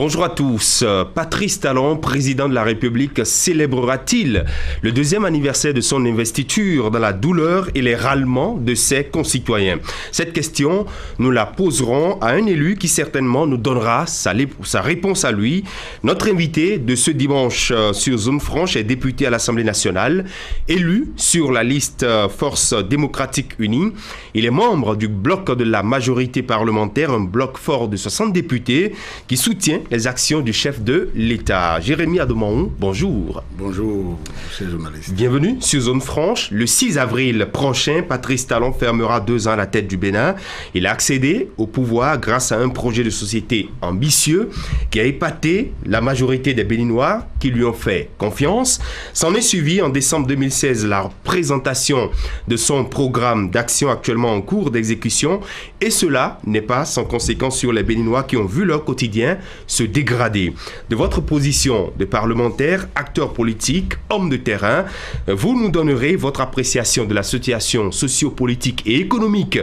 Bonjour à tous. Patrice Talon, président de la République, célébrera-t-il le 2e anniversaire de son investiture dans la douleur et les râlements de ses concitoyens? Cette question, nous la poserons à un élu qui certainement nous donnera sa réponse à lui. Notre invité de ce dimanche sur Zone Franche est député à l'Assemblée nationale, élu sur la liste Force démocratique unie. Il est membre du bloc de la majorité parlementaire, un bloc fort de 60 députés qui soutient les actions du chef de l'État. Jérémy Adomahou, bonjour. Bonjour, monsieur le journaliste. Bienvenue sur Zone Franche. Le 6 avril prochain, Patrice Talon fermera 2 ans à la tête du Bénin. Il a accédé au pouvoir grâce à un projet de société ambitieux qui a épaté la majorité des Béninois qui lui ont fait confiance. S'en est suivi en décembre 2016 la présentation de son programme d'action actuellement en cours d'exécution. Et cela n'est pas sans conséquence sur les Béninois qui ont vu leur quotidien se dégrader. De votre position de parlementaire, acteur politique, homme de terrain, vous nous donnerez votre appréciation de la situation socio-politique et économique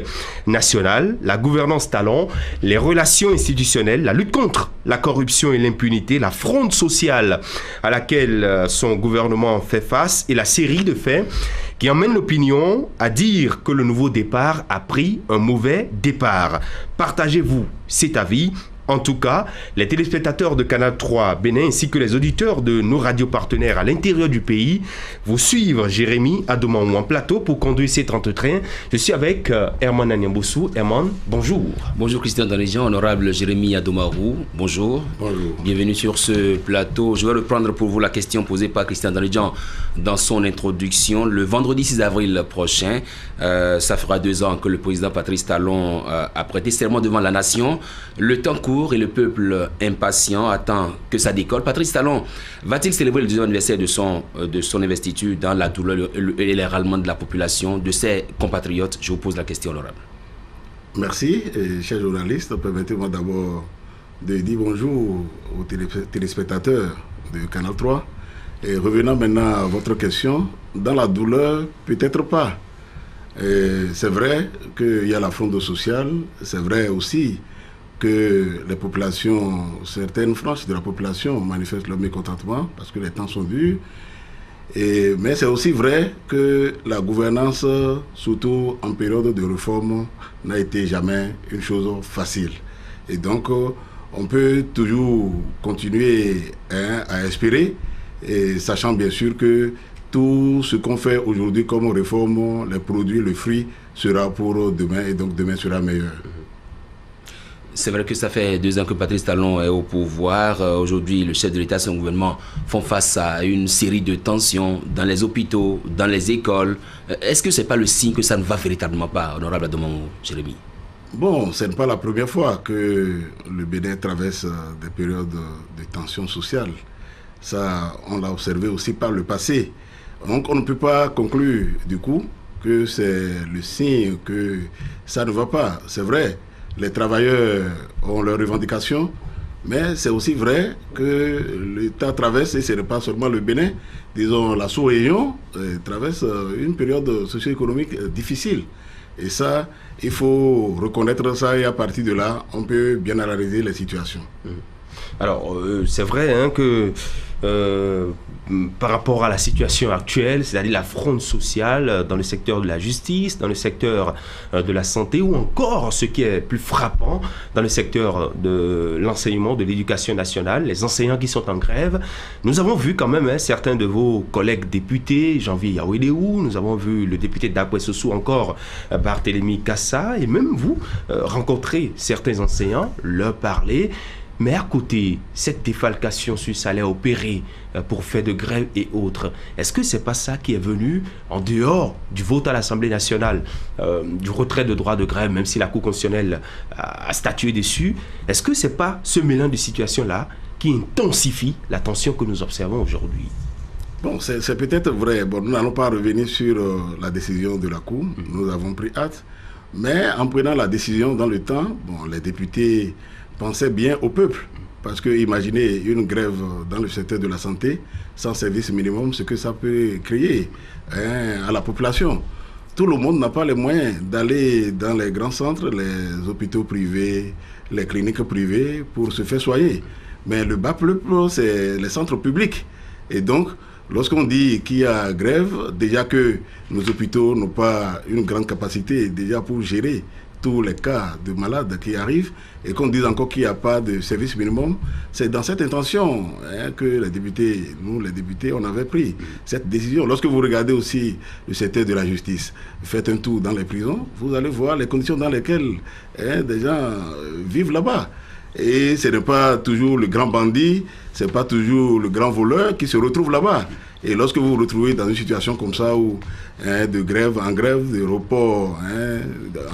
nationale, la gouvernance Talon, les relations institutionnelles, la lutte contre la corruption et l'impunité, la fronde sociale à laquelle son gouvernement fait face et la série de faits qui emmène l'opinion à dire que le nouveau départ a pris un mauvais départ. Partagez-vous cet avis? En tout cas, les téléspectateurs de Canal 3 Bénin ainsi que les auditeurs de nos radios partenaires à l'intérieur du pays vous suivent Jérémy Adomahou en plateau pour conduire cet entretien. Je suis avec Herman Anyambossou. Herman, bonjour. Bonjour Christian Danijan, honorable Jérémy Adomahou. Bonjour. Bonjour. Bienvenue sur ce plateau. Je vais reprendre pour vous la question posée par Christian Danijan dans son introduction. Le vendredi 6 avril prochain, ça fera 2 ans que le président Patrice Talon a prêté serment devant la nation. Le temps court et le peuple impatient attend que ça décolle. Patrice Talon va-t-il célébrer le 2e anniversaire de son investiture dans la douleur et les râlements de la population, de ses compatriotes? Je vous pose la question, honorable. Merci, chers journalistes. Permettez-moi d'abord de dire bonjour aux téléspectateurs de Canal 3. Et revenant maintenant à votre question, dans la douleur, peut-être pas. C'est vrai qu'il y a la fronde sociale, c'est vrai aussi que les populations, certaines franges de la population manifestent leur mécontentement parce que les temps sont durs. Mais c'est aussi vrai que la gouvernance, surtout en période de réforme, n'a été jamais une chose facile. Et donc, on peut toujours continuer à espérer, et sachant bien sûr que tout ce qu'on fait aujourd'hui comme réforme, les produits, le fruit, sera pour demain, et donc demain sera meilleur. C'est vrai que ça fait 2 ans que Patrice Talon est au pouvoir. Aujourd'hui, le chef de l'État et son gouvernement font face à une série de tensions dans les hôpitaux, dans les écoles. Est-ce que ce n'est pas le signe que ça ne va véritablement pas, honorable Adomahou, Jérémy? Bon, ce n'est pas la première fois que le Bénin traverse des périodes de tensions sociales. Ça, on l'a observé aussi par le passé. Donc, on ne peut pas conclure, du coup, que c'est le signe que ça ne va pas. C'est vrai. Les travailleurs ont leurs revendications, mais c'est aussi vrai que l'État traverse, et ce n'est pas seulement le Bénin, disons la sous-région traverse une période socio-économique difficile. Et ça, il faut reconnaître ça, et à partir de là, on peut bien analyser les situations. Alors, c'est vrai que par rapport à la situation actuelle, c'est-à-dire la fronde sociale dans le secteur de la justice, dans le secteur de la santé, ou encore, ce qui est plus frappant, dans le secteur de l'enseignement, de l'éducation nationale, les enseignants qui sont en grève. Nous avons vu quand même certains de vos collègues députés, Janvier Yawedéou, nous avons vu le député d'Akwessossou encore, Barthélémy Kassa, et même vous, rencontrer certains enseignants, leur parler. Mais à côté, cette défalcation sur salaire opérée pour faire de grève et autres, est-ce que ce n'est pas ça qui est venu en dehors du vote à l'Assemblée nationale, du retrait de droit de grève, même si la Cour constitutionnelle a statué dessus? Est-ce que ce n'est pas ce mélange de situations-là qui intensifie la tension que nous observons aujourd'hui? Bon, c'est peut-être vrai. Bon, nous n'allons pas revenir sur la décision de la Cour. Nous avons pris acte. Mais en prenant la décision dans le temps, bon, les députés pensaient bien au peuple. Parce que imaginez une grève dans le secteur de la santé, sans service minimum, ce que ça peut créer à la population. Tout le monde n'a pas les moyens d'aller dans les grands centres, les hôpitaux privés, les cliniques privées pour se faire soigner. Mais le bas peuple, c'est les centres publics. Et donc, lorsqu'on dit qu'il y a grève, déjà que nos hôpitaux n'ont pas une grande capacité déjà pour gérer tous les cas de malades qui arrivent, et qu'on dise encore qu'il n'y a pas de service minimum, c'est dans cette intention que les députés, on avait pris cette décision. Lorsque vous regardez aussi le secteur de la justice, faites un tour dans les prisons, vous allez voir les conditions dans lesquelles des gens vivent là-bas. Et ce n'est pas toujours le grand bandit, ce n'est pas toujours le grand voleur qui se retrouve là-bas. Et lorsque vous vous retrouvez dans une situation comme ça, où de grève en grève, de report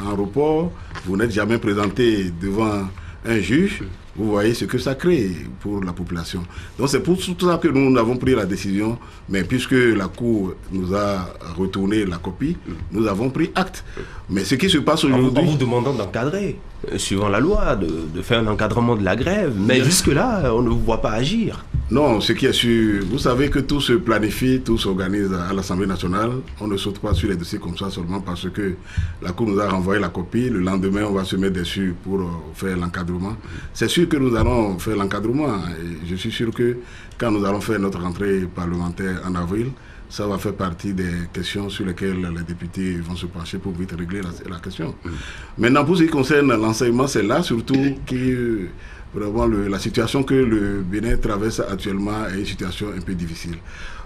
en report, vous n'êtes jamais présenté devant un juge, vous voyez ce que ça crée pour la population. Donc c'est pour tout ça que nous avons pris la décision, mais puisque la Cour nous a retourné la copie, nous avons pris acte. Mais ce qui se passe aujourd'hui... En vous demandant d'encadrer, suivant la loi, de faire un encadrement de la grève, mais jusque-là, on ne vous voit pas agir. Non, ce qui est sûr, vous savez que tout se planifie, tout s'organise à l'Assemblée nationale. On ne saute pas sur les dossiers comme ça seulement parce que la Cour nous a renvoyé la copie. Le lendemain, on va se mettre dessus pour faire l'encadrement. C'est sûr que nous allons faire l'encadrement. Et je suis sûr que quand nous allons faire notre rentrée parlementaire en avril, ça va faire partie des questions sur lesquelles les députés vont se pencher pour vite régler la question. Maintenant, pour ce qui concerne l'enseignement, c'est là surtout qui... Vraiment, la situation que le Bénin traverse actuellement est une situation un peu difficile.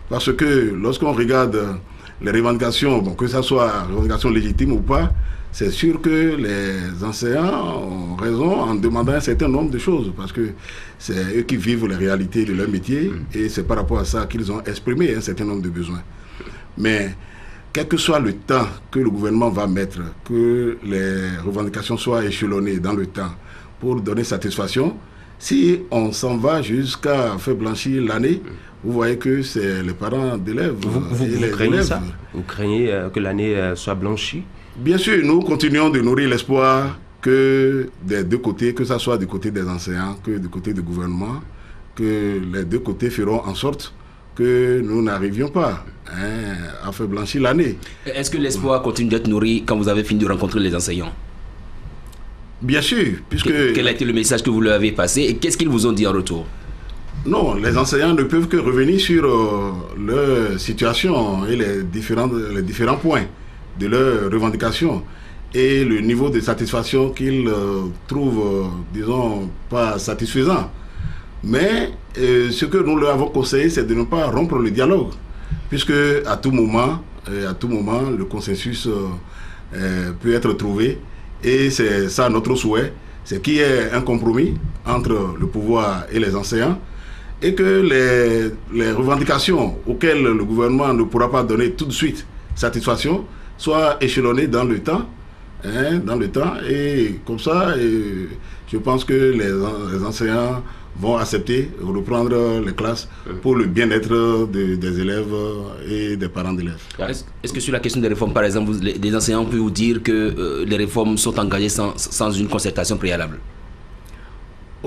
Parce que lorsqu'on regarde les revendications, bon, que ce soit revendications légitimes ou pas, c'est sûr que les enseignants ont raison en demandant un certain nombre de choses. Parce que c'est eux qui vivent les réalités de leur métier et c'est par rapport à ça qu'ils ont exprimé un certain nombre de besoins. Mais quel que soit le temps que le gouvernement va mettre, que les revendications soient échelonnées dans le temps, pour donner satisfaction, si on s'en va jusqu'à faire blanchir l'année, vous voyez que c'est les parents d'élèves. Vous craignez ça? Vous craignez que l'année soit blanchie? Bien sûr, nous continuons de nourrir l'espoir que des deux côtés, que ce soit du côté des enseignants, que du côté du gouvernement, que les deux côtés feront en sorte que nous n'arrivions pas à faire blanchir l'année. Est-ce que l'espoir continue d'être nourri quand vous avez fini de rencontrer les enseignants? Bien sûr, puisque... Quel a été le message que vous leur avez passé et qu'est-ce qu'ils vous ont dit en retour? Non, les enseignants ne peuvent que revenir sur leur situation et les différents points de leurs revendications et le niveau de satisfaction qu'ils trouvent, disons, pas satisfaisant. Mais ce que nous leur avons conseillé, c'est de ne pas rompre le dialogue, puisque à tout moment, le consensus peut être trouvé. Et c'est ça notre souhait, c'est qu'il y ait un compromis entre le pouvoir et les enseignants et que les revendications auxquelles le gouvernement ne pourra pas donner tout de suite satisfaction soient échelonnées dans le temps. Et comme ça, je pense que les enseignants vont accepter de reprendre les classes pour le bien-être des élèves et des parents d'élèves. Est-ce que sur la question des réformes, par exemple, les enseignants peuvent vous dire que les réformes sont engagées sans une concertation préalable?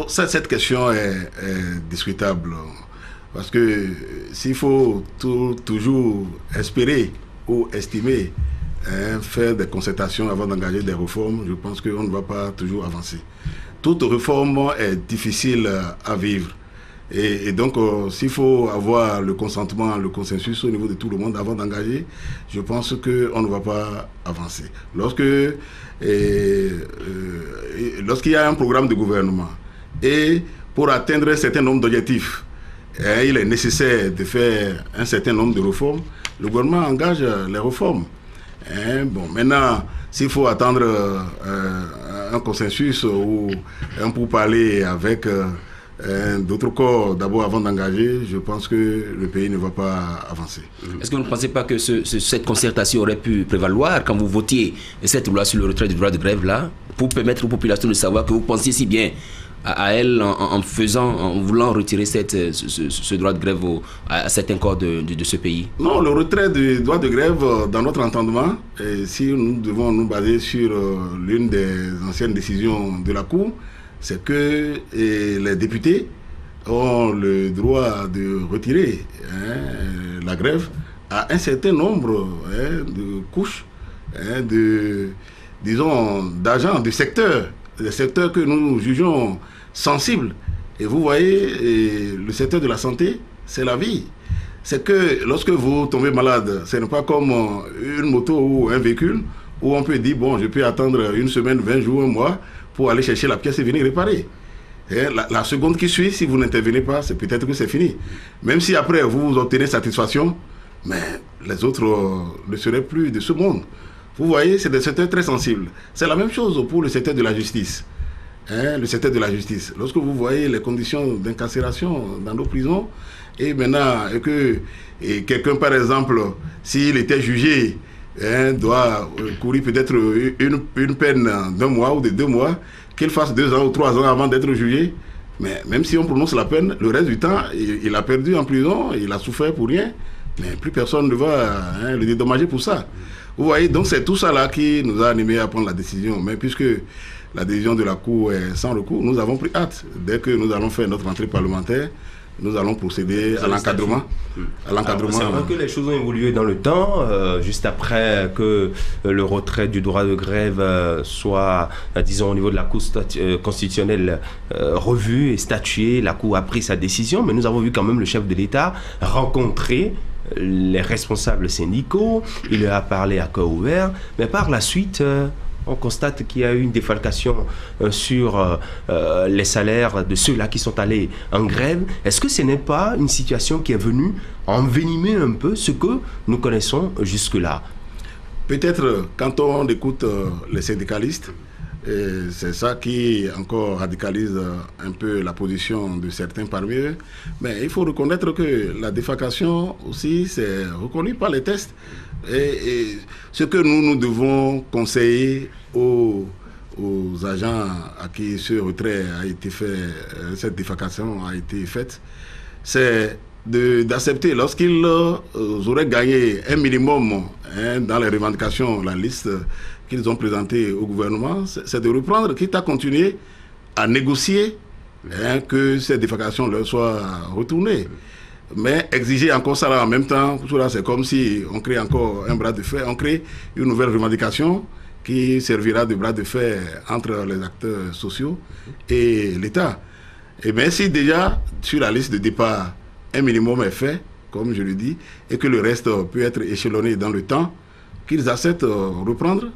Cette question est discutable. Parce que s'il faut toujours espérer ou estimer faire des concertations avant d'engager des réformes, je pense qu'on ne va pas toujours avancer. Toute réforme est difficile à vivre. Et donc, s'il faut avoir le consentement, le consensus au niveau de tout le monde avant d'engager, je pense qu'on ne va pas avancer. Lorsqu'il y a un programme de gouvernement et pour atteindre un certain nombre d'objectifs, il est nécessaire de faire un certain nombre de réformes, le gouvernement engage les réformes. Bon, maintenant, s'il faut attendre un consensus ou un pourparler avec d'autres corps d'abord avant d'engager, je pense que le pays ne va pas avancer. Est-ce que vous ne pensez pas que cette concertation aurait pu prévaloir quand vous votiez cette loi sur le retrait du droit de grève là, pour permettre aux populations de savoir que vous pensiez si bien à elle en voulant retirer ce droit de grève à certains corps de ce pays? Non, le retrait du droit de grève, dans notre entendement, si nous devons nous baser sur l'une des anciennes décisions de la Cour, c'est que les députés ont le droit de retirer la grève à un certain nombre de couches, disons, d'agents du secteur, des secteurs que nous jugeons sensibles Et vous voyez, le secteur de la santé, c'est la vie. C'est que lorsque vous tombez malade, ce n'est pas comme une moto ou un véhicule où on peut dire, bon, je peux attendre une semaine, 20 jours, un mois pour aller chercher la pièce et venir réparer. Et la seconde qui suit, si vous n'intervenez pas, c'est peut-être que c'est fini. Même si après vous obtenez satisfaction, mais les autres ne seraient plus de ce monde. Vous voyez, c'est des secteurs très sensibles. C'est la même chose pour le secteur de la justice. Le secteur de la justice. Lorsque vous voyez les conditions d'incarcération dans nos prisons, et maintenant que quelqu'un, par exemple, s'il était jugé, doit courir peut-être une peine d'1 mois ou de 2 mois, qu'il fasse 2 ans ou 3 ans avant d'être jugé. Mais même si on prononce la peine, le reste du temps, il a perdu en prison, il a souffert pour rien, mais plus personne ne va le dédommager pour ça. Vous voyez, donc c'est tout ça là qui nous a animés à prendre la décision. Mais puisque la décision de la Cour est sans recours, nous avons pris hâte. Dès que nous allons faire notre entrée parlementaire, nous allons procéder à l'encadrement. C'est vrai que les choses ont évolué dans le temps, juste après que le retrait du droit de grève soit, disons, au niveau de la Cour constitutionnelle revu et statué. La Cour a pris sa décision, mais nous avons vu quand même le chef de l'État rencontrer les responsables syndicaux, il leur a parlé à cœur ouvert, mais par la suite, on constate qu'il y a eu une défalcation sur les salaires de ceux-là qui sont allés en grève. Est-ce que ce n'est pas une situation qui est venue envenimer un peu ce que nous connaissons jusque-là? Peut-être quand on écoute les syndicalistes, c'est ça qui encore radicalise un peu la position de certains parmi eux. Mais il faut reconnaître que la défalcation aussi, c'est reconnu par les tests. Et ce que nous devons conseiller aux agents à qui ce retrait a été fait, cette défalcation a été faite, c'est d'accepter lorsqu'ils auraient gagné un minimum dans les revendications, la liste qu'ils ont présentée au gouvernement, c'est de reprendre, quitte à continuer à négocier que cette défalcation leur soit retournée. Mais exiger encore ça là en même temps, c'est comme si on crée encore un bras de fer, on crée une nouvelle revendication qui servira de bras de fer entre les acteurs sociaux et l'État. Et bien si déjà sur la liste de départ, un minimum est fait, comme je le dis, et que le reste peut être échelonné dans le temps, qu'ils acceptent reprendre,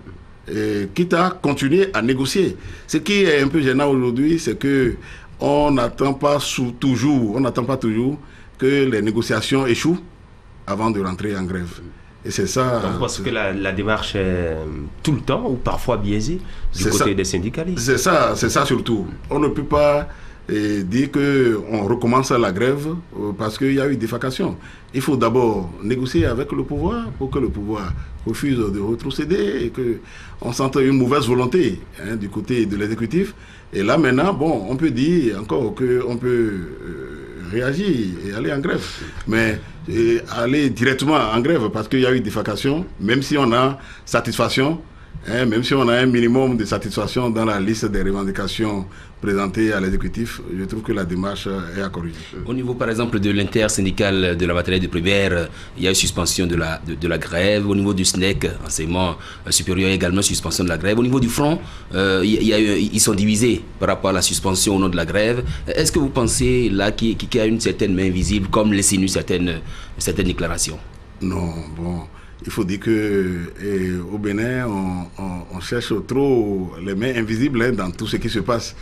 quitte à continuer à négocier. Ce qui est un peu gênant aujourd'hui, c'est que on n'attend pas toujours que les négociations échouent avant de rentrer en grève. Et c'est ça. Donc, parce que la démarche est tout le temps ou parfois biaisée du côté des syndicalistes. C'est ça surtout. On ne peut pas dire qu'on recommence la grève parce qu'il y a eu défalcation. Il faut d'abord négocier avec le pouvoir pour que le pouvoir refuse de retrocéder et qu'on sente une mauvaise volonté du côté de l'exécutif. Et là maintenant, bon, on peut dire encore qu'on peut réagir et aller en grève. Mais aller directement en grève parce qu'il y a eu défalcation, même si on a satisfaction, même si on a un minimum de satisfaction dans la liste des revendications présentées à l'exécutif, je trouve que la démarche est à corriger. Au niveau, par exemple, de l'intersyndicale de la maternelle de primaire, il y a eu suspension de la grève. Au niveau du SNEC, enseignement supérieur, également suspension de la grève. Au niveau du front, ils sont divisés par rapport à la suspension au nom de la grève. Est-ce que vous pensez là qu'il y a une certaine main invisible, comme l'insinuent certaines déclarations? Non, bon. Il faut dire qu'au Bénin, on cherche trop les mains invisibles dans tout ce qui se passe.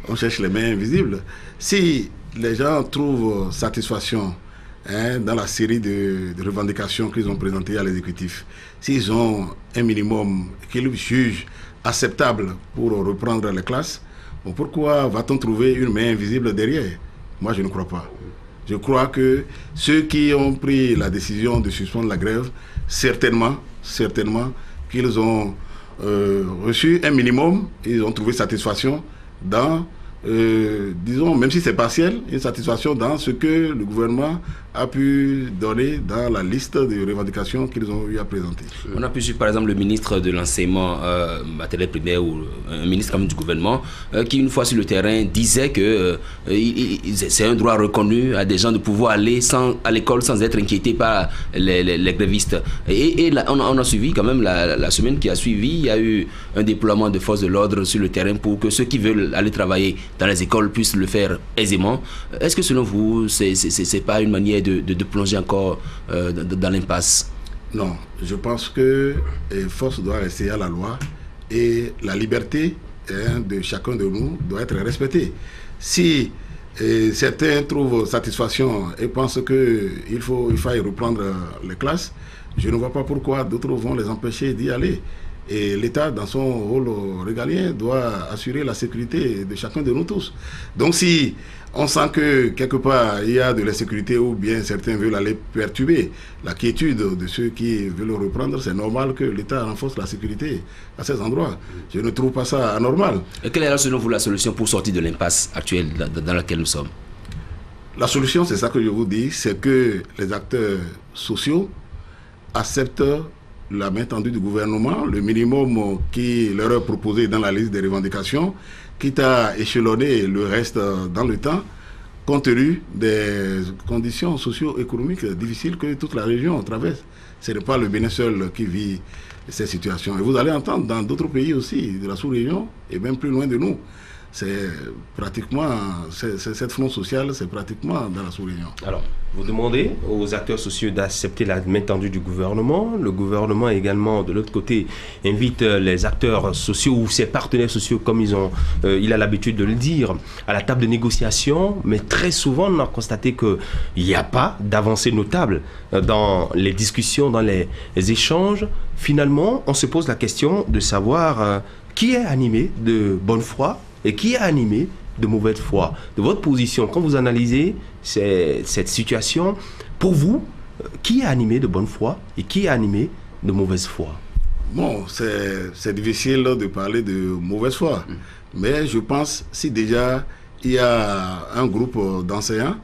On cherche les mains invisibles. Si les gens trouvent satisfaction dans la série de revendications qu'ils ont présentées à l'exécutif, s'ils ont un minimum qu'ils jugent acceptable pour reprendre les classes, bon, pourquoi va-t-on trouver une main invisible derrière? Moi, je ne crois pas. Je crois que ceux qui ont pris la décision de suspendre la grève, certainement qu'ils ont reçu un minimum, ils ont trouvé satisfaction dans, disons, même si c'est partiel, une satisfaction dans ce que le gouvernement a pu donner dans la liste de revendications qu'ils ont eu à présenter. On a pu suivre par exemple le ministre de l'enseignement maternel primaire ou un ministre quand même du gouvernement qui une fois sur le terrain disait que c'est un droit reconnu à des gens de pouvoir aller à l'école sans être inquiétés par les grévistes. Et là, on a suivi quand même la semaine qui a suivi, il y a eu un déploiement de forces de l'ordre sur le terrain pour que ceux qui veulent aller travailler dans les écoles puissent le faire aisément. Est-ce que selon vous, c'est pas une manière de plonger encore dans l'impasse? Non, je pense que force doit rester à la loi et la liberté de chacun de nous doit être respectée. Si certains trouvent satisfaction et pensent qu'il faille reprendre les classes, je ne vois pas pourquoi d'autres vont les empêcher d'y aller. Et l'État, dans son rôle régalien, doit assurer la sécurité de chacun de nous tous. Donc si on sent que quelque part il y a de l'insécurité ou bien certains veulent aller perturber la quiétude de ceux qui veulent reprendre, c'est normal que l'État renforce la sécurité à ces endroits. Je ne trouve pas ça anormal. Et quelle est selon vous la solution pour sortir de l'impasse actuelle dans laquelle nous sommes? La solution, c'est ça que je vous dis, c'est que les acteurs sociaux acceptent la main tendue du gouvernement, le minimum qui leur est proposé dans la liste des revendications, quitte à échelonner le reste dans le temps, compte tenu des conditions socio-économiques difficiles que toute la région traverse. Ce n'est pas le Bénin seul qui vit ces situations. Et vous allez entendre dans d'autres pays aussi, de la sous-région, et même plus loin de nous. C'est pratiquement, cette front sociale, c'est pratiquement dans la sous-région. Alors, vous demandez aux acteurs sociaux d'accepter la main tendue du gouvernement. Le gouvernement également, de l'autre côté, invite les acteurs sociaux ou ses partenaires sociaux, comme il a l'habitude de le dire, à la table de négociation. Mais très souvent, on a constaté qu'il n'y a pas d'avancée notable dans les discussions, dans les échanges. Finalement, on se pose la question de savoir qui est animé de bonne foi et qui est animé de mauvaise foi. De votre position, quand vous analysez cette situation, pour vous, qui est animé de bonne foi et qui est animé de mauvaise foi? Bon, c'est difficile de parler de mauvaise foi. Mais je pense, si déjà il y a un groupe d'enseignants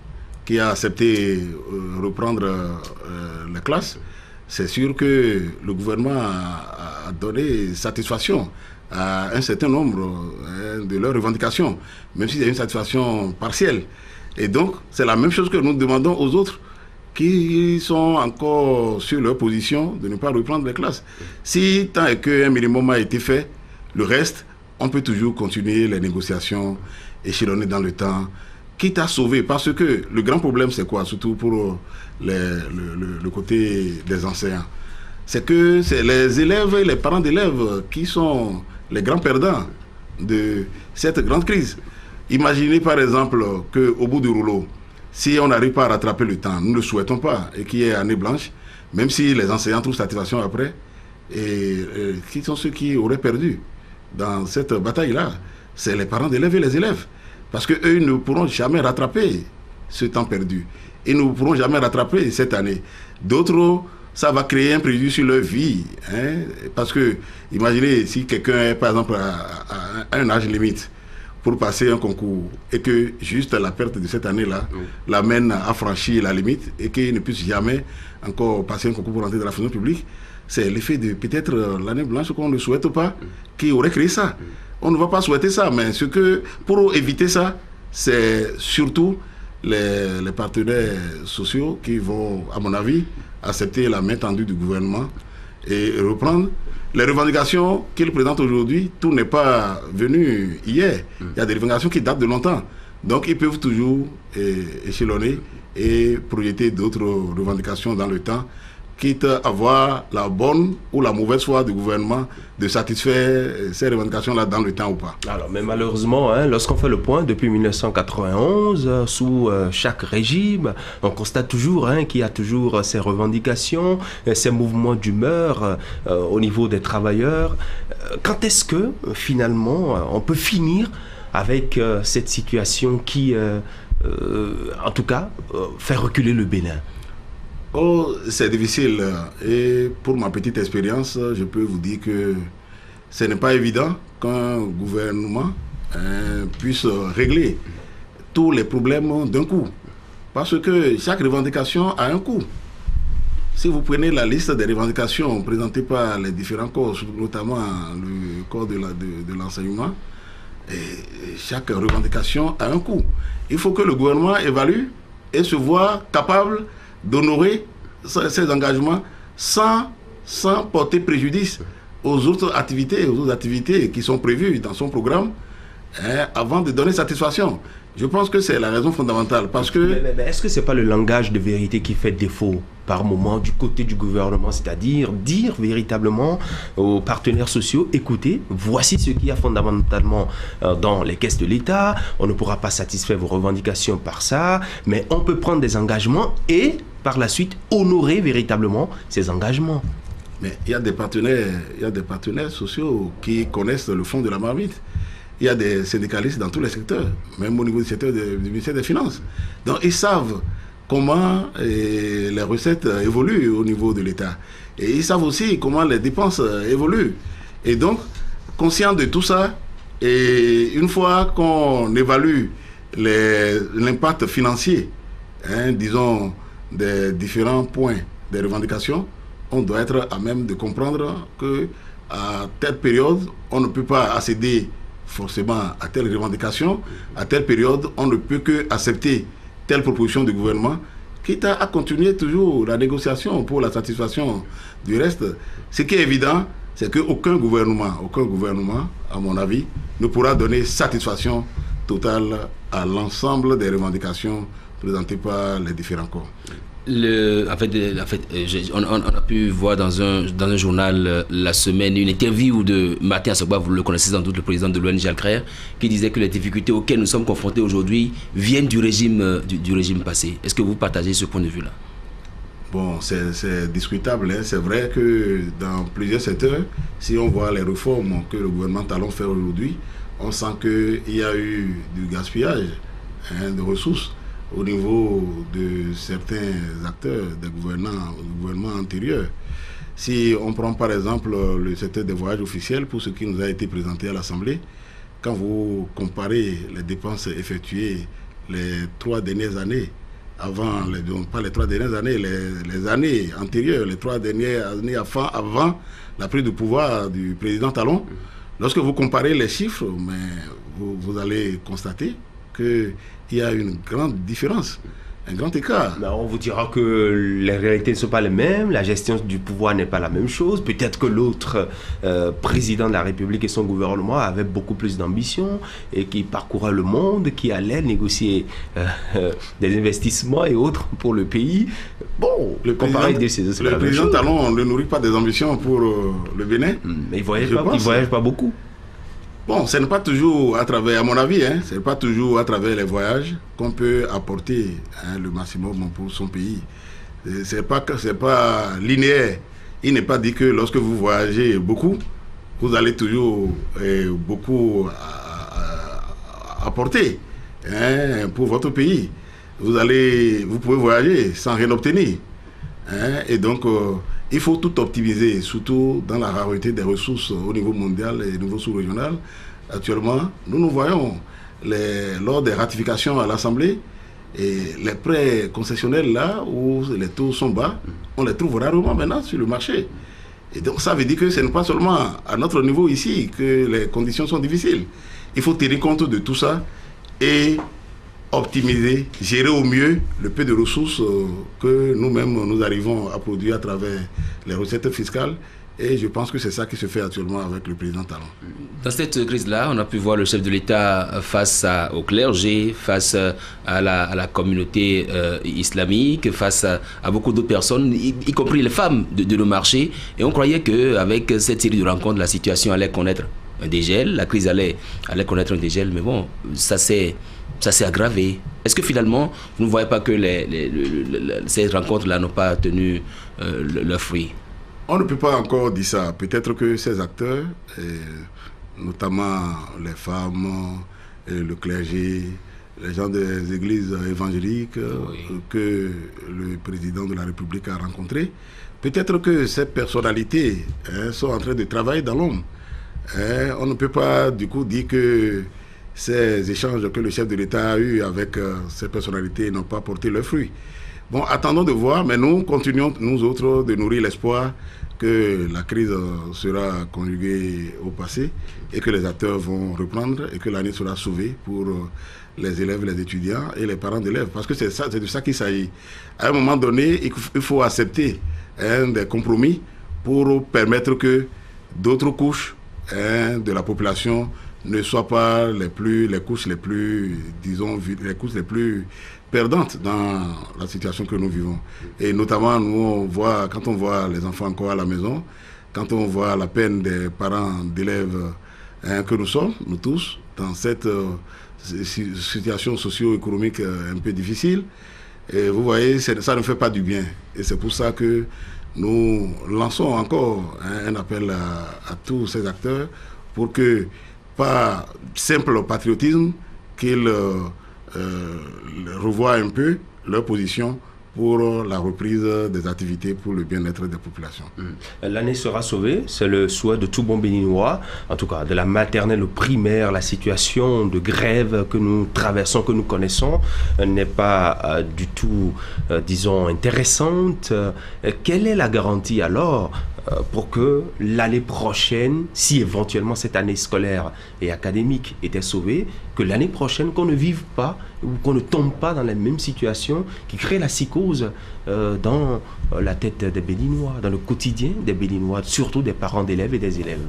qui a accepté reprendre les classes, c'est sûr que le gouvernement a donné satisfaction à un certain nombre de leurs revendications, même s'il y a une satisfaction partielle. Et donc, c'est la même chose que nous demandons aux autres qui sont encore sur leur position de ne pas reprendre les classes. Si tant qu'un minimum a été fait, le reste, on peut toujours continuer les négociations, échelonner dans le temps, quitte à sauver. Parce que le grand problème, c'est quoi? Surtout pour le côté des enseignants. C'est que c'est les élèves et les parents d'élèves qui sont les grands perdants de cette grande crise. Imaginez par exemple qu'au bout du rouleau, si on n'arrive pas à rattraper le temps, nous ne le souhaitons pas, et qu'il y ait année blanche, même si les enseignants trouvent satisfaction après, et qui sont ceux qui auraient perdu dans cette bataille-là? C'est les parents d'élèves et les élèves. Parce qu'eux, ils ne pourront jamais rattraper ce temps perdu. Ils ne pourront jamais rattraper cette année. D'autres, ça va créer un préjudice sur leur vie. Parce que, imaginez, si quelqu'un est, par exemple, à un âge limite pour passer un concours et que juste la perte de cette année-là l'amène à franchir la limite et qu'il ne puisse jamais encore passer un concours pour entrer dans la fonction publique, c'est l'effet de peut-être l'année blanche qu'on ne souhaite pas qui aurait créé ça. On ne va pas souhaiter ça, mais pour éviter ça, c'est surtout les partenaires sociaux qui vont, à mon avis, accepter la main tendue du gouvernement et reprendre les revendications qu'ils présentent aujourd'hui. Tout n'est pas venu hier. Il y a des revendications qui datent de longtemps. Donc ils peuvent toujours échelonner et projeter d'autres revendications dans le temps, quitte à avoir la bonne ou la mauvaise foi du gouvernement de satisfaire ces revendications-là dans le temps ou pas. Alors, mais malheureusement, lorsqu'on fait le point, depuis 1991, sous chaque régime, on constate toujours qu'il y a toujours ces revendications, ces mouvements d'humeur au niveau des travailleurs. Quand est-ce que, finalement, on peut finir avec cette situation qui, en tout cas, fait reculer le Bénin? Oh, c'est difficile. Et pour ma petite expérience, je peux vous dire que ce n'est pas évident qu'un gouvernement puisse régler tous les problèmes d'un coup. Parce que chaque revendication a un coût. Si vous prenez la liste des revendications présentées par les différents corps, notamment le corps de l'enseignement, chaque revendication a un coût. Il faut que le gouvernement évalue et se voit capable d'honorer ces engagements sans porter préjudice aux autres activités qui sont prévues dans son programme avant de donner satisfaction. Je pense que c'est la raison fondamentale parce que... Mais est-ce que ce n'est pas le langage de vérité qui fait défaut par moment du côté du gouvernement, c'est-à-dire dire véritablement aux partenaires sociaux, écoutez, voici ce qu'il y a fondamentalement dans les caisses de l'État, on ne pourra pas satisfaire vos revendications par ça, mais on peut prendre des engagements et par la suite honorer véritablement ces engagements. Mais il y a des partenaires sociaux qui connaissent le fond de la marmite. Il y a des syndicalistes dans tous les secteurs, même au niveau du secteur du ministère des Finances. Donc ils savent comment les recettes évoluent au niveau de l'État. Et ils savent aussi comment les dépenses évoluent. Et donc, conscient de tout ça, et une fois qu'on évalue l'impact financier, disons, des différents points des revendications, on doit être à même de comprendre qu'à telle période, on ne peut pas accéder forcément à telle revendication, à telle période, on ne peut que accepter telle proposition du gouvernement, quitte à continuer toujours la négociation pour la satisfaction du reste. Ce qui est évident, c'est qu'aucun gouvernement, à mon avis, ne pourra donner satisfaction totale à l'ensemble des revendications présentées par les différents corps. On a pu voir dans un journal la semaine une interview de Martin Assogba, vous le connaissez sans doute, le président de l'ONG Alcrer, qui disait que les difficultés auxquelles nous sommes confrontés aujourd'hui viennent du régime passé. Est-ce que vous partagez ce point de vue-là? Bon, c'est discutable. C'est vrai que dans plusieurs secteurs, si on voit les réformes que le gouvernement Talon fait aujourd'hui, on sent qu'il y a eu du gaspillage de ressources au niveau de certains acteurs des gouvernements antérieurs. Si on prend par exemple le secteur des voyages officiels, pour ce qui nous a été présenté à l'Assemblée, quand vous comparez les dépenses effectuées les 3 dernières années, pas les 3 dernières années, les années antérieures, les 3 dernières années avant la prise de pouvoir du président Talon, lorsque vous comparez les chiffres, vous allez constater qu'il y a une grande différence, un grand écart. Mais on vous dira que les réalités ne sont pas les mêmes, la gestion du pouvoir n'est pas la même chose. Peut-être que l'autre président de la République et son gouvernement avaient beaucoup plus d'ambition et qui parcourait le monde, qui allait négocier des investissements et autres pour le pays. Bon, le président Talon ne nourrit pas des ambitions pour le Bénin. Mais il ne voyage pas beaucoup. Bon, ce n'est pas toujours à travers, à mon avis, ce n'est pas toujours à travers les voyages qu'on peut apporter le maximum pour son pays. Ce n'est pas linéaire. Il n'est pas dit que lorsque vous voyagez beaucoup, vous allez toujours beaucoup apporter pour votre pays. Vous pouvez voyager sans rien obtenir. Et donc, il faut tout optimiser, surtout dans la rareté des ressources au niveau mondial et au niveau sous-régional. Actuellement, nous voyons lors des ratifications à l'Assemblée, et les prêts concessionnels là où les taux sont bas, on les trouve rarement maintenant sur le marché. Et donc ça veut dire que ce n'est pas seulement à notre niveau ici que les conditions sont difficiles. Il faut tenir compte de tout ça et optimiser, gérer au mieux le peu de ressources que nous-mêmes nous arrivons à produire à travers les recettes fiscales. Et je pense que c'est ça qui se fait actuellement avec le président Talon. Dans cette crise-là, on a pu voir le chef de l'État face au clergé, face à la communauté islamique, face à beaucoup d'autres personnes, y compris les femmes de nos marchés. Et on croyait qu'avec cette série de rencontres, la situation allait connaître un dégel, la crise allait connaître un dégel. Mais bon, ça s'est aggravé. Est-ce que finalement, vous ne voyez pas que ces rencontres-là n'ont pas tenu leurs fruits? On ne peut pas encore dire ça. Peut-être que ces acteurs, notamment les femmes, le clergé, les gens des églises évangéliques que le président de la République a rencontrés, peut-être que ces personnalités sont en train de travailler dans l'ombre. On ne peut pas du coup dire que ces échanges que le chef de l'État a eus avec ces personnalités n'ont pas porté leurs fruits. Bon, attendons de voir, mais nous continuons, nous autres, de nourrir l'espoir que la crise sera conjuguée au passé et que les acteurs vont reprendre et que l'année sera sauvée pour les élèves, les étudiants et les parents d'élèves. Parce que c'est de ça qu'il s'agit. À un moment donné, il faut accepter des compromis pour permettre que d'autres couches de la population ne soient pas les couches les plus, disons, les couches les plus perdantes dans la situation que nous vivons. Et notamment, nous, quand on voit les enfants encore à la maison, quand on voit la peine des parents d'élèves que nous sommes, nous tous, dans cette situation socio-économique un peu difficile, et vous voyez, ça ne fait pas du bien. Et c'est pour ça que nous lançons encore un appel à tous ces acteurs pour que, par simple patriotisme, qu'ils revoient un peu leur position pour la reprise des activités pour le bien-être des populations. L'année sera sauvée, c'est le souhait de tout bon Béninois, en tout cas de la maternelle au primaire. La situation de grève que nous traversons, que nous connaissons, n'est pas du tout, disons, intéressante. Quelle est la garantie alors pour que l'année prochaine, si éventuellement cette année scolaire et académique était sauvée, que l'année prochaine, qu'on ne vive pas ou qu'on ne tombe pas dans la même situation qui crée la psychose dans la tête des Béninois, dans le quotidien des Béninois, surtout des parents d'élèves et des élèves?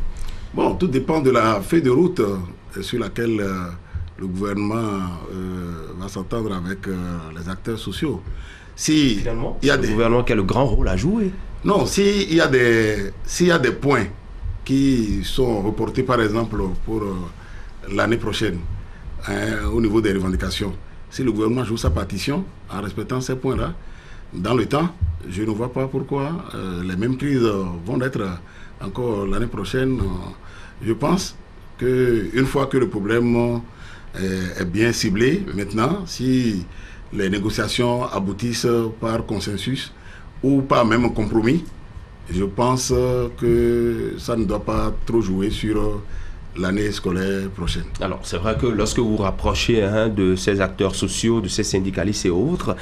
Bon, tout dépend de la feuille de route sur laquelle le gouvernement va s'entendre avec les acteurs sociaux. Si finalement, c'est le gouvernement qui a le grand rôle à jouer. Non, s'il y a des points qui sont reportés, par exemple, pour l'année prochaine, au niveau des revendications, si le gouvernement joue sa partition en respectant ces points-là, dans le temps, je ne vois pas pourquoi les mêmes crises vont être encore l'année prochaine. Je pense qu'une fois que le problème est bien ciblé, maintenant, si les négociations aboutissent par consensus, ou pas même un compromis, je pense que ça ne doit pas trop jouer sur l'année scolaire prochaine. Alors, c'est vrai que lorsque vous vous rapprochez de ces acteurs sociaux, de ces syndicalistes et autres,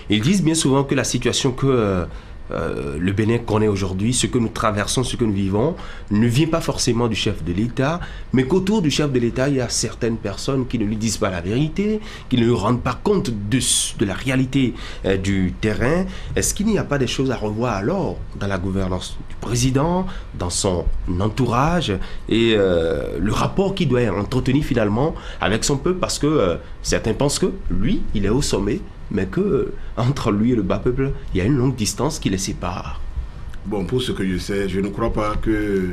ils disent bien souvent que la situation que le Bénin connaît aujourd'hui, ce que nous traversons, ce que nous vivons, ne vient pas forcément du chef de l'État, mais qu'autour du chef de l'État, il y a certaines personnes qui ne lui disent pas la vérité, qui ne lui rendent pas compte de la réalité du terrain. Est-ce qu'il n'y a pas des choses à revoir alors dans la gouvernance du président, dans son entourage et le rapport qu'il doit entretenir finalement avec son peuple, parce que certains pensent que lui, il est au sommet, mais que entre lui et le bas peuple, il y a une longue distance qui les sépare. Bon, pour ce que je sais, je ne crois pas que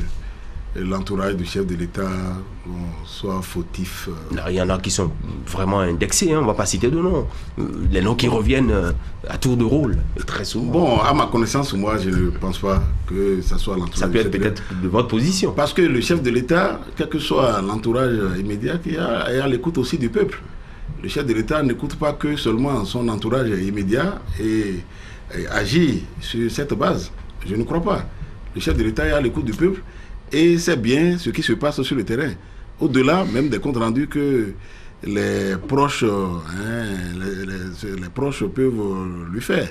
l'entourage du chef de l'État soit fautif. Il y en a qui sont vraiment indexés, on ne va pas citer de noms. Les noms qui reviennent à tour de rôle, très souvent. Bon, à ma connaissance, moi, je ne pense pas que ça soit l'entourage. Ça peut être peut-être de votre position. Parce que le chef de l'État, quel que soit l'entourage immédiat, est à l'écoute aussi du peuple. Le chef de l'État n'écoute pas que seulement son entourage immédiat et agit sur cette base. Je ne crois pas. Le chef de l'État est à l'écoute du peuple et c'est bien ce qui se passe sur le terrain. Au-delà même des comptes rendus que les proches, les proches peuvent lui faire.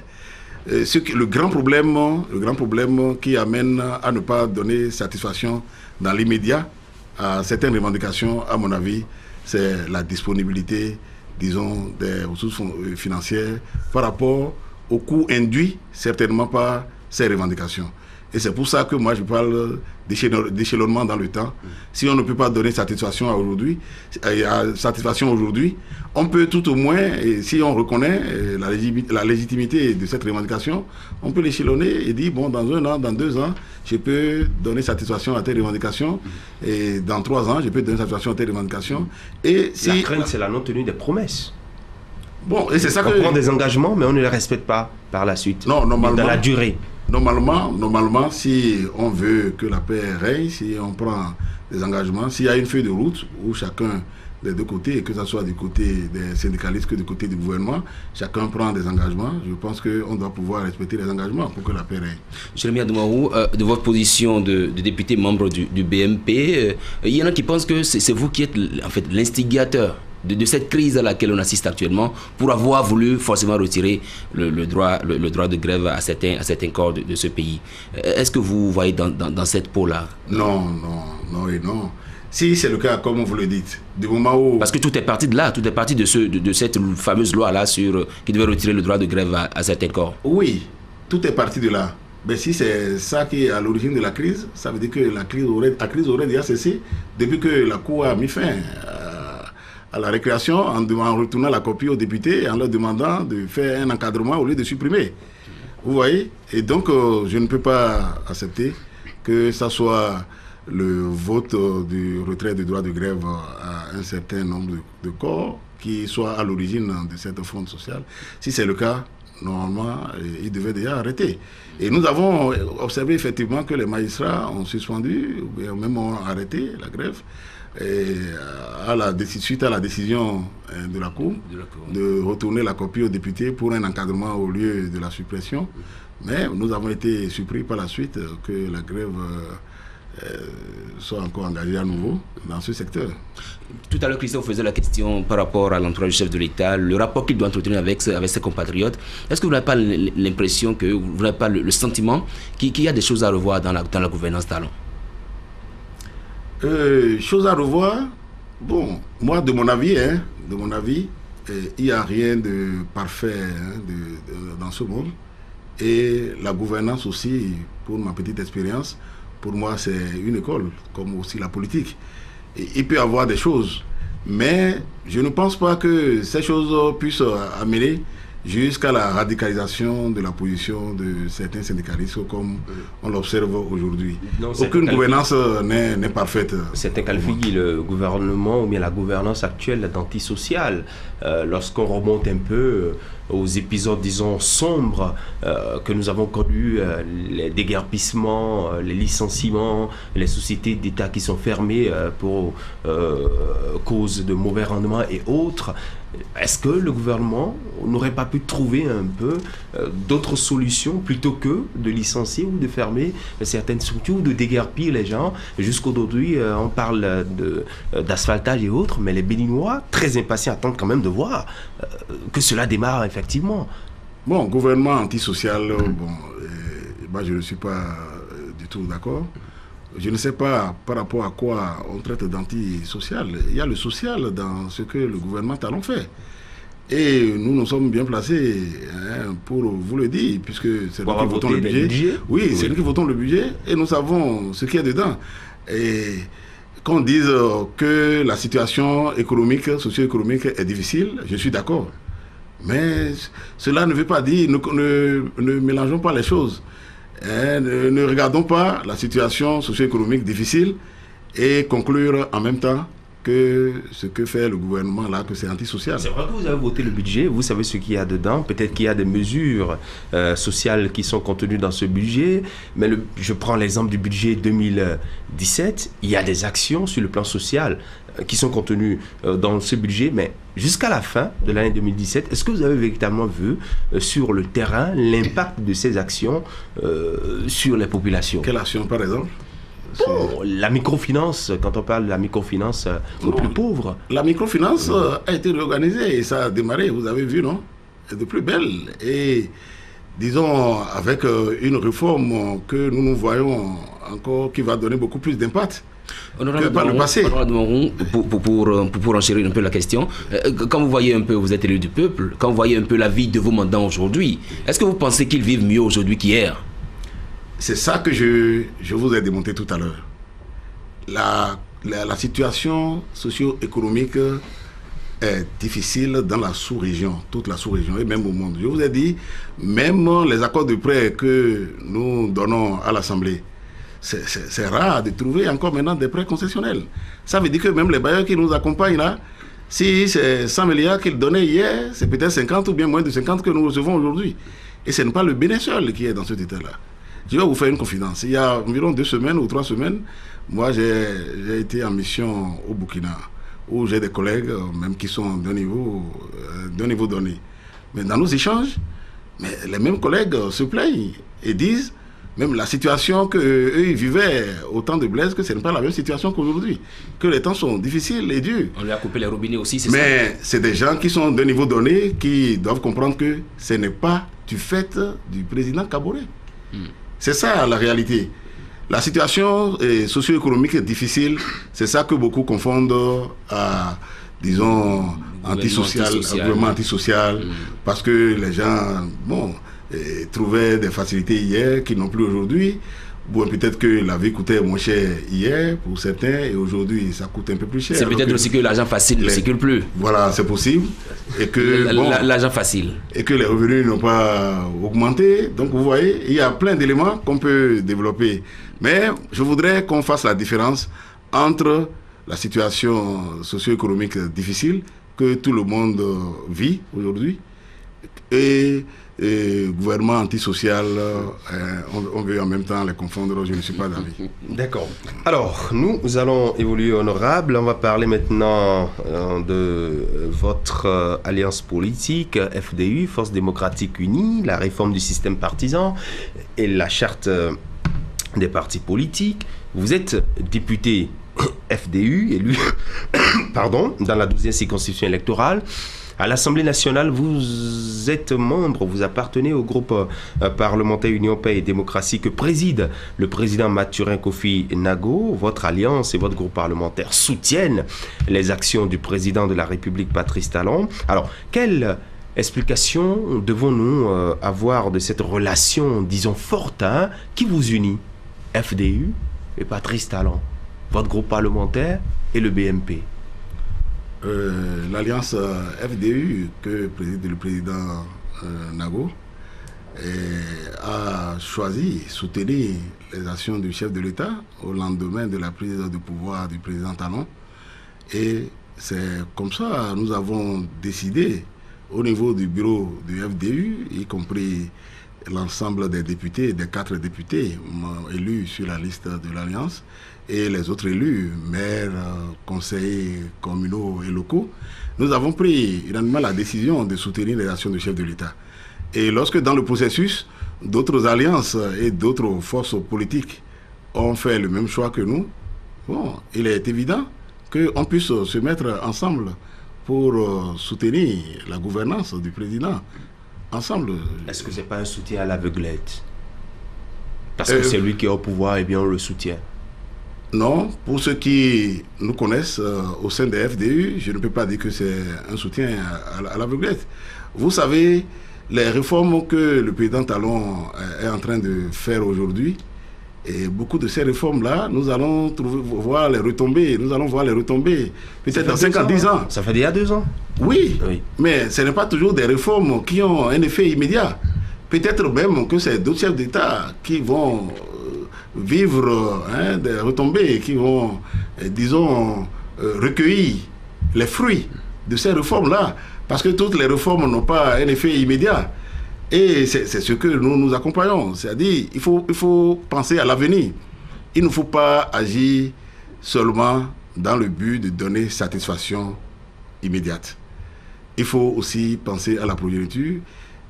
Le grand problème qui amène à ne pas donner satisfaction dans l'immédiat à certaines revendications, à mon avis, c'est la disponibilité, disons, des ressources financières par rapport au coût induit certainement par ces revendications. Et c'est pour ça que moi je parle d'échelonnement dans le temps. Si on ne peut pas donner satisfaction aujourd'hui, on peut tout au moins, et si on reconnaît la légitimité de cette revendication, on peut l'échelonner et dire, bon, dans 1 an, dans 2 ans, je peux donner satisfaction à telle revendication, et dans 3 ans, je peux donner satisfaction à telle revendication. Et si la crainte, c'est la non-tenue des promesses. Bon, et c'est ça on prend des engagements, mais on ne les respecte pas par la suite. Non, normalement, dans la durée. Normalement, si on veut que la paix règne, si on prend des engagements, s'il y a une feuille de route où chacun des deux côtés, que ce soit du côté des syndicalistes que du côté du gouvernement. Chacun prend des engagements. Je pense qu'on doit pouvoir respecter les engagements pour que la paix règne. Jérémy Adoumarou, de votre position de député membre du BMP, il y en a qui pensent que c'est vous qui êtes en fait l'instigateur de cette crise à laquelle on assiste actuellement pour avoir voulu forcément retirer le droit de grève à certains corps de ce pays. Est-ce que vous voyez dans cette peau-là? Non et non. Si c'est le cas, comme vous le dites, du moment où... Parce que tout est parti de là, tout est parti de cette fameuse loi-là qui devait retirer le droit de grève à certains corps. Oui, tout est parti de là. Mais si c'est ça qui est à l'origine de la crise, ça veut dire que la crise aurait déjà cessé depuis que la Cour a mis fin à la récréation en retournant la copie aux députés et en leur demandant de faire un encadrement au lieu de supprimer. Vous voyez? Et donc, je ne peux pas accepter que ça soit le vote du retrait du droit de grève à un certain nombre de corps qui soit à l'origine de cette fronde sociale. Si c'est le cas, normalement, il devait déjà arrêter. Et nous avons observé effectivement que les magistrats ont suspendu, ou même ont arrêté la grève, et suite à la décision de la Cour de retourner la copie aux députés pour un encadrement au lieu de la suppression. Mais nous avons été surpris par la suite que la grève soit encore engagée à nouveau dans ce secteur. Tout à l'heure, Christophe faisait la question par rapport à l'entourage du chef de l'État, le rapport qu'il doit entretenir avec ses compatriotes. Est-ce que vous n'avez pas l'impression, vous n'avez pas le sentiment qu'il y a des choses à revoir dans la gouvernance Talon? Choses à revoir, bon, moi de mon avis, il n'y a rien de parfait dans ce monde. Et la gouvernance aussi, pour ma petite expérience, pour moi c'est une école, comme aussi la politique. Et il peut y avoir des choses, mais je ne pense pas que ces choses puissent amener jusqu'à la radicalisation de la position de certains syndicalistes comme on l'observe aujourd'hui. Aucune gouvernance n'est parfaite. Certains qualifient le gouvernement ou bien la gouvernance actuelle d'antisociale. Lorsqu'on remonte un peu aux épisodes, disons, sombres que nous avons connus, les déguerpissements, les licenciements, les sociétés d'État qui sont fermées pour cause de mauvais rendements et autres. Est-ce que le gouvernement n'aurait pas pu trouver un peu d'autres solutions plutôt que de licencier ou de fermer certaines structures ou de déguerpir les gens? Jusqu'aujourd'hui, on parle d'asphaltage et autres, mais les Béninois, très impatients, attendent quand même de voir que cela démarre effectivement. Bon, gouvernement antisocial, moi je ne suis pas du tout d'accord. Je ne sais pas par rapport à quoi on traite d'antisocial. Il y a le social dans ce que le gouvernement Talon fait. Et nous sommes bien placés pour vous le dire, puisque c'est nous qui votons le budget. Oui, c'est nous qui votons le budget et nous savons ce qu'il y a dedans. Et qu'on dise que la situation économique, socio-économique est difficile, je suis d'accord. Mais cela ne veut pas dire, ne mélangeons pas les choses. Ne regardons pas la situation socio-économique difficile et conclure en même temps que ce que fait le gouvernement là, que c'est antisocial. C'est vrai que vous avez voté le budget, vous savez ce qu'il y a dedans. Peut-être qu'il y a des mesures sociales qui sont contenues dans ce budget, mais je prends l'exemple du budget 2017, il y a des actions sur le plan social qui sont contenues dans ce budget, mais jusqu'à la fin de l'année 2017, est-ce que vous avez véritablement vu sur le terrain l'impact de ces actions sur les populations? Quelle action par exemple? Bon, la microfinance, quand on parle de la microfinance aux plus pauvres. La microfinance a été réorganisée et ça a démarré, vous avez vu, non? De plus belle. Et disons, avec une réforme que nous voyons encore qui va donner beaucoup plus d'impact. Que par le passé. Pour enchérir un peu la question, quand vous voyez un peu, vous êtes élu du peuple, quand vous voyez un peu la vie de vos mandants aujourd'hui, est-ce que vous pensez qu'ils vivent mieux aujourd'hui qu'hier? C'est ça que je vous ai démontré tout à l'heure. La situation socio-économique est difficile dans la sous-région, toute la sous-région et même au monde. Je vous ai dit, même les accords de prêt que nous donnons à l'Assemblée, c'est rare de trouver encore maintenant des prêts concessionnels. Ça veut dire que même les bailleurs qui nous accompagnent là, si c'est 100 milliards qu'ils donnaient hier, c'est peut-être 50 ou bien moins de 50 que nous recevons aujourd'hui. Et ce n'est pas le bénin seul qui est dans cet état-là. Je vais vous faire une confidence. Il y a environ 2 semaines ou 3 semaines, moi j'ai été en mission au Burkina où j'ai des collègues, même qui sont d'un niveau donné. Mais dans nos échanges, mais les mêmes collègues se plaignent et disent, même la situation qu'eux vivaient au temps de Blaise, que ce n'est pas la même situation qu'aujourd'hui, que les temps sont difficiles et durs. On lui a coupé les robinets aussi, c'est ça? Mais c'est des gens qui sont d'un niveau donné, qui doivent comprendre que ce n'est pas du fait du président Kaboré. C'est ça la réalité. La situation socio-économique est difficile, c'est ça que beaucoup confondent à, disons, gouvernement antisocial, parce que les gens, trouvaient des facilités hier qui n'ont plus aujourd'hui. Bon, peut-être que la vie coûtait moins cher hier pour certains et aujourd'hui ça coûte un peu plus cher. C'est peut-être aussi que l'argent facile ne circule plus. Voilà, c'est possible. Et que l'argent facile. Et que les revenus n'ont pas augmenté. Donc vous voyez, il y a plein d'éléments qu'on peut développer. Mais je voudrais qu'on fasse la différence entre la situation socio-économique difficile que tout le monde vit aujourd'hui et gouvernement antisocial, on veut en même temps les confondre, je ne suis pas d'avis. D'accord. Alors, nous allons évoluer honorable. On va parler maintenant de votre alliance politique, FDU, Force démocratique unie, la réforme du système partisan et la charte des partis politiques. Vous êtes député FDU, élu dans la 12e circonscription électorale. À l'Assemblée nationale, vous êtes membre, vous appartenez au groupe parlementaire Union, Paix et Démocratie que préside le président Mathurin Kofi Nago. Votre alliance et votre groupe parlementaire soutiennent les actions du président de la République, Patrice Talon. Alors, quelle explication devons-nous avoir de cette relation, disons, forte, qui vous unit, FDU et Patrice Talon, votre groupe parlementaire et le BMP? L'alliance FDU que préside le président Nago a choisi de soutenir les actions du chef de l'État au lendemain de la prise de pouvoir du président Talon. Et c'est comme ça que nous avons décidé au niveau du bureau du FDU, y compris l'ensemble des députés, des 4 députés élus sur la liste de l'Alliance, et les autres élus, maires, conseillers communaux et locaux, nous avons pris unanimement la décision de soutenir les actions du chef de l'État. Et lorsque dans le processus, d'autres alliances et d'autres forces politiques ont fait le même choix que nous, il est évident qu'on puisse se mettre ensemble pour soutenir la gouvernance du président. Ensemble. Est-ce que ce n'est pas un soutien à l'aveuglette? Parce que c'est lui qui est au pouvoir, et bien on le soutient. Non, pour ceux qui nous connaissent au sein des FDU, je ne peux pas dire que c'est un soutien à l'aveuglette. Vous savez, les réformes que le président Talon est en train de faire aujourd'hui, et beaucoup de ces réformes-là, nous allons voir les retombées. Nous allons voir les retombées peut-être dans 5 ans, 10 ans. Ça fait déjà 2 ans. Oui, mais ce n'est pas toujours des réformes qui ont un effet immédiat. Peut-être même que c'est d'autres chefs d'État qui vont vivre des retombées, qui vont, disons, recueillir les fruits de ces réformes-là. Parce que toutes les réformes n'ont pas un effet immédiat. Et c'est ce que nous nous accompagnons. C'est-à-dire il faut penser à l'avenir. Il ne faut pas agir seulement dans le but de donner satisfaction immédiate. Il faut aussi penser à la progéniture.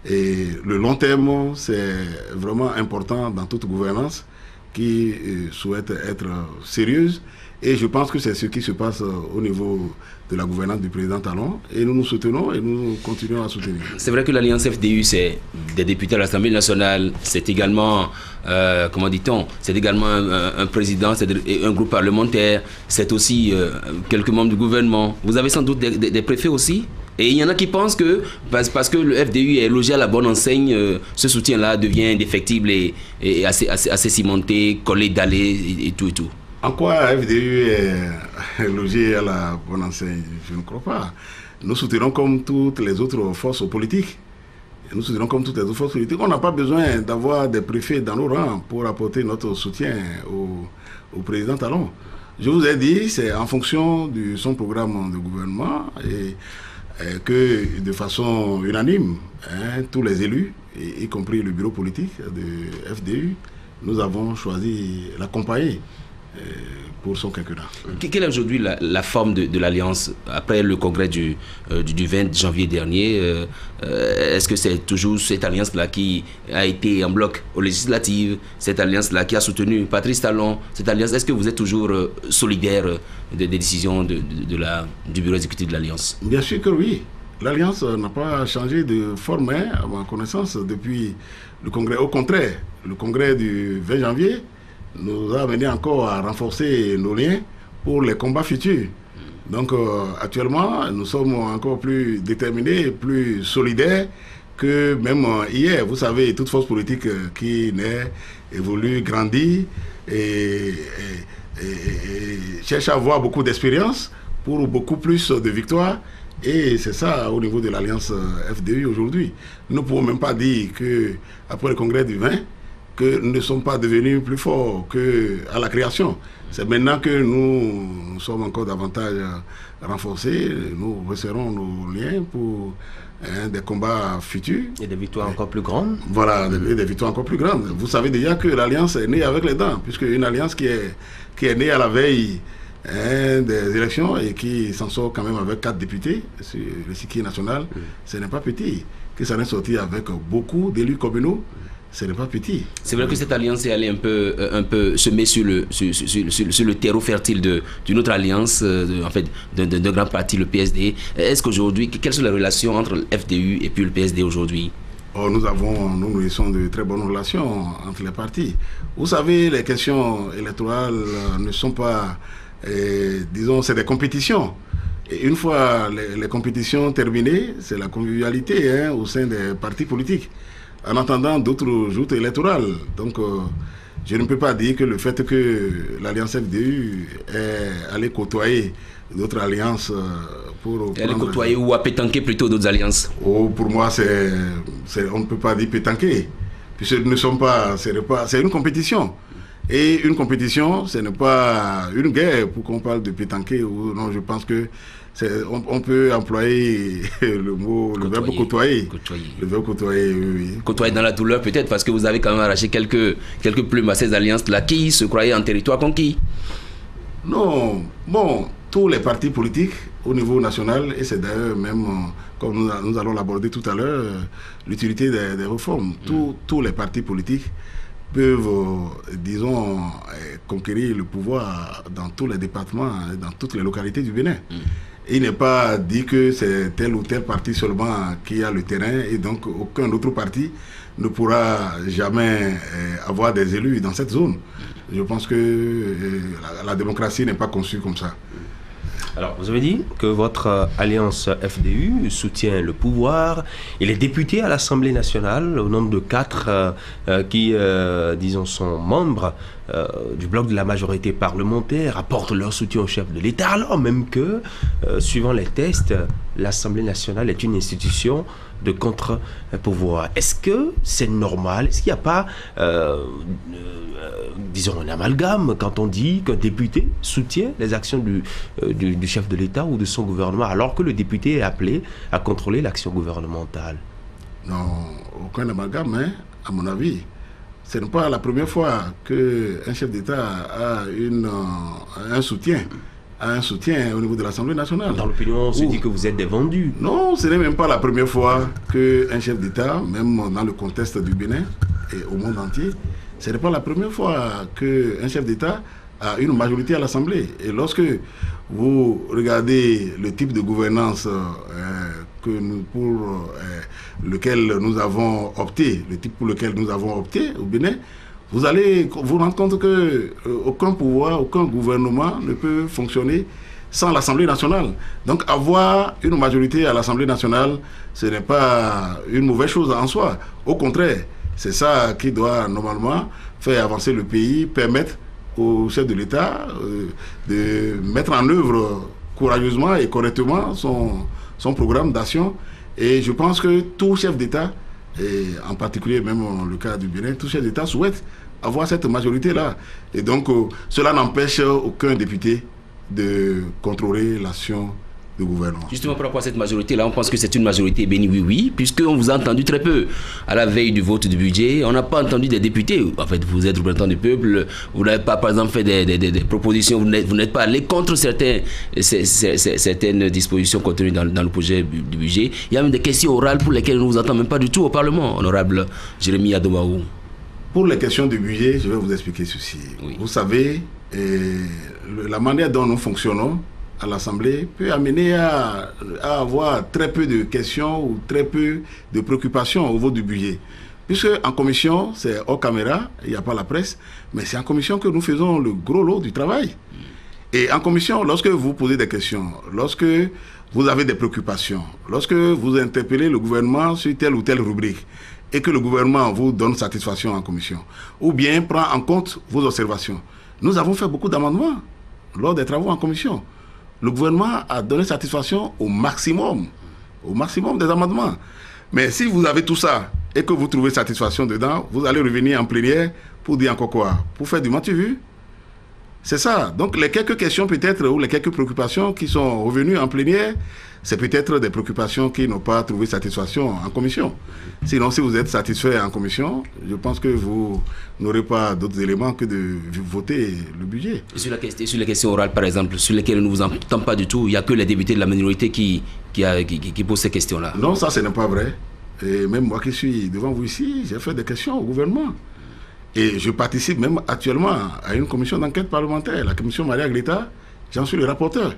Et le long terme, c'est vraiment important dans toute gouvernance qui souhaite être sérieuse. Et je pense que c'est ce qui se passe au niveau de la gouvernance du président Talon. Et nous nous soutenons et nous continuons à soutenir. C'est vrai que l'Alliance FDU, c'est des députés à l'Assemblée nationale. C'est également, comment dit-on, c'est également un président, c'est un groupe parlementaire. C'est aussi quelques membres du gouvernement. Vous avez sans doute des préfets aussi. Et il y en a qui pensent que, parce que le FDU est logé à la bonne enseigne, ce soutien-là devient indéfectible et assez cimenté, collé, dallé et tout et tout. En quoi FDU est logé à la bonne enseigne? Je ne crois pas. Nous soutenons comme toutes les autres forces politiques. Nous soutenons comme toutes les autres forces politiques. On n'a pas besoin d'avoir des préfets dans nos rangs pour apporter notre soutien au président Talon. Je vous ai dit, c'est en fonction de son programme de gouvernement et que de façon unanime, tous les élus, y compris le bureau politique de FDU, nous avons choisi l'accompagner pour son quinquennat. Quelle est aujourd'hui la forme de l'Alliance après le congrès du 20 janvier dernier? Est-ce que c'est toujours cette Alliance-là qui a été en bloc aux législatives, cette Alliance-là qui a soutenu Patrice Talon, cette Alliance, est-ce que vous êtes toujours solidaire des décisions du bureau exécutif de l'Alliance? Bien sûr que oui. L'Alliance n'a pas changé de forme, à ma connaissance, depuis le congrès. Au contraire, le congrès du 20 janvier nous a amené encore à renforcer nos liens pour les combats futurs. Donc actuellement, nous sommes encore plus déterminés, plus solidaires que même hier. Vous savez, toute force politique qui naît, évolue, grandit et cherche à avoir beaucoup d'expérience pour beaucoup plus de victoires. Et c'est ça au niveau de l'Alliance FDU aujourd'hui. Nous ne pouvons même pas dire qu'après le congrès du 20, que nous ne sommes pas devenus plus forts qu'à la création. C'est maintenant que nous sommes encore davantage renforcés. Nous resserrons nos liens pour des combats futurs. Et des victoires encore plus grandes. Voilà, des victoires encore plus grandes. Vous savez déjà que l'Alliance est née avec les dents, puisque une Alliance qui est née à la veille des élections et qui s'en sort quand même avec 4 députés sur le circuit national, ce n'est pas petit. Que ça n'est sorti avec beaucoup d'élus communaux, ce n'est pas petit. C'est vrai que cette alliance est allée un peu semer sur le terreau fertile d'une autre alliance, en fait, d'un grand parti, le PSD. Est-ce qu'aujourd'hui, quelles sont les relations entre le FDU et puis le PSD aujourd'hui? Nous nourrissons de très bonnes relations entre les partis. Vous savez, les questions électorales ne sont pas, disons, c'est des compétitions. Et une fois les compétitions terminées, c'est la convivialité au sein des partis politiques. En attendant d'autres joutes électorales. Donc, je ne peux pas dire que le fait que l'Alliance FDU est allée côtoyer d'autres alliances pour... Elle est côtoyer ou à pétanquer plutôt d'autres alliances? Pour moi, on ne peut pas dire pétanquer. Puisque nous ne sommes pas... C'est une compétition. Et une compétition, ce n'est pas une guerre pour qu'on parle de pétanquer. Non, je pense que on peut employer le verbe côtoyer. Le verbe côtoyer, oui. Côtoyer dans la douleur peut-être, parce que vous avez quand même arraché quelques plumes à ces alliances-là qui se croyaient en territoire conquis. Non, bon, tous les partis politiques au niveau national, et c'est d'ailleurs même, comme nous allons l'aborder tout à l'heure, l'utilité des réformes. Tous les partis politiques peuvent, disons, conquérir le pouvoir dans tous les départements, dans toutes les localités du Bénin. Il n'est pas dit que c'est tel ou tel parti seulement qui a le terrain et donc aucun autre parti ne pourra jamais avoir des élus dans cette zone. Je pense que la démocratie n'est pas conçue comme ça. Alors, vous avez dit que votre alliance FDU soutient le pouvoir et les députés à l'Assemblée nationale, au nombre de 4 qui, disons, sont membres du bloc de la majorité parlementaire, apportent leur soutien au chef de l'État, alors même que, suivant les tests, l'Assemblée nationale est une institution de contre-pouvoir. Est-ce que c'est normal? Est-ce qu'il n'y a pas, disons, un amalgame quand on dit qu'un député soutient les actions du chef de l'État ou de son gouvernement, alors que le député est appelé à contrôler l'action gouvernementale? Non, aucun amalgame, à mon avis. Ce n'est pas la première fois qu'un chef d'État a un soutien au niveau de l'Assemblée nationale. Dans l'opinion, on se dit que vous êtes des vendus. Non, ce n'est même pas la première fois qu'un chef d'État, même dans le contexte du Bénin et au monde entier, ce n'est pas la première fois qu'un chef d'État a une majorité à l'Assemblée. Et lorsque vous regardez le type de gouvernance pour lequel nous avons opté, le type pour lequel nous avons opté au Bénin, vous allez vous rendre compte qu'aucun pouvoir, aucun gouvernement ne peut fonctionner sans l'Assemblée nationale. Donc avoir une majorité à l'Assemblée nationale, ce n'est pas une mauvaise chose en soi. Au contraire, c'est ça qui doit normalement faire avancer le pays, permettre au chef de l'État de mettre en œuvre courageusement et correctement son programme d'action. Et je pense que tout chef d'État, et en particulier même le cas du Bénin, tout chef d'État souhaite avoir cette majorité-là. Et donc, cela n'empêche aucun député de contrôler l'action de gouvernement. Justement, par rapport à cette majorité-là, on pense que c'est une majorité bénie oui, puisqu'on vous a entendu très peu à la veille du vote du budget. On n'a pas entendu des députés. En fait, vous êtes représentant du peuple. Vous n'avez pas, par exemple, fait des propositions. Vous n'êtes pas allé contre certaines dispositions contenues dans le projet du budget. Il y a même des questions orales pour lesquelles on ne vous entend même pas du tout au Parlement, honorable Jérémy Adomaou. Pour les questions du budget, je vais vous expliquer ceci. Oui. Vous savez, la manière dont nous fonctionnons à l'Assemblée peut amener à avoir très peu de questions ou très peu de préoccupations au niveau du budget. Puisque en commission, c'est hors caméra, il n'y a pas la presse, mais c'est en commission que nous faisons le gros lot du travail. Et en commission, lorsque vous posez des questions, lorsque vous avez des préoccupations, lorsque vous interpellez le gouvernement sur telle ou telle rubrique, et que le gouvernement vous donne satisfaction en commission, ou bien prend en compte vos observations. Nous avons fait beaucoup d'amendements lors des travaux en commission. Le gouvernement a donné satisfaction au maximum des amendements. Mais si vous avez tout ça et que vous trouvez satisfaction dedans, vous allez revenir en plénière pour dire encore quoi? Pour faire du matu-vu. C'est ça. Donc les quelques questions peut-être ou les quelques préoccupations qui sont revenues en plénière, c'est peut-être des préoccupations qui n'ont pas trouvé satisfaction en commission. Sinon, si vous êtes satisfait en commission, je pense que vous n'aurez pas d'autres éléments que de voter le budget. Et sur les questions orales, par exemple, sur lesquelles nous ne vous entendons pas du tout, il n'y a que les députés de la minorité qui posent ces questions-là. Non, ça, ce n'est pas vrai. Et même moi qui suis devant vous ici, j'ai fait des questions au gouvernement. Et je participe même actuellement à une commission d'enquête parlementaire, la commission Maria Gleta, j'en suis le rapporteur.